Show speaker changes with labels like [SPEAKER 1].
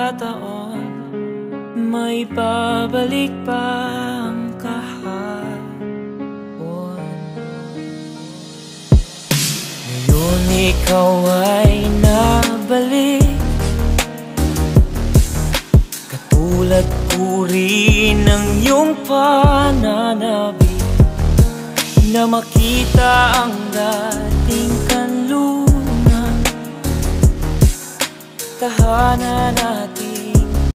[SPEAKER 1] pagkakataon, may babalik pa ang kahapon. Ngayon ikaw ay nabalik, katulad ko rin ng iyong pananabik, na makita ang dating kanluran, tahanan at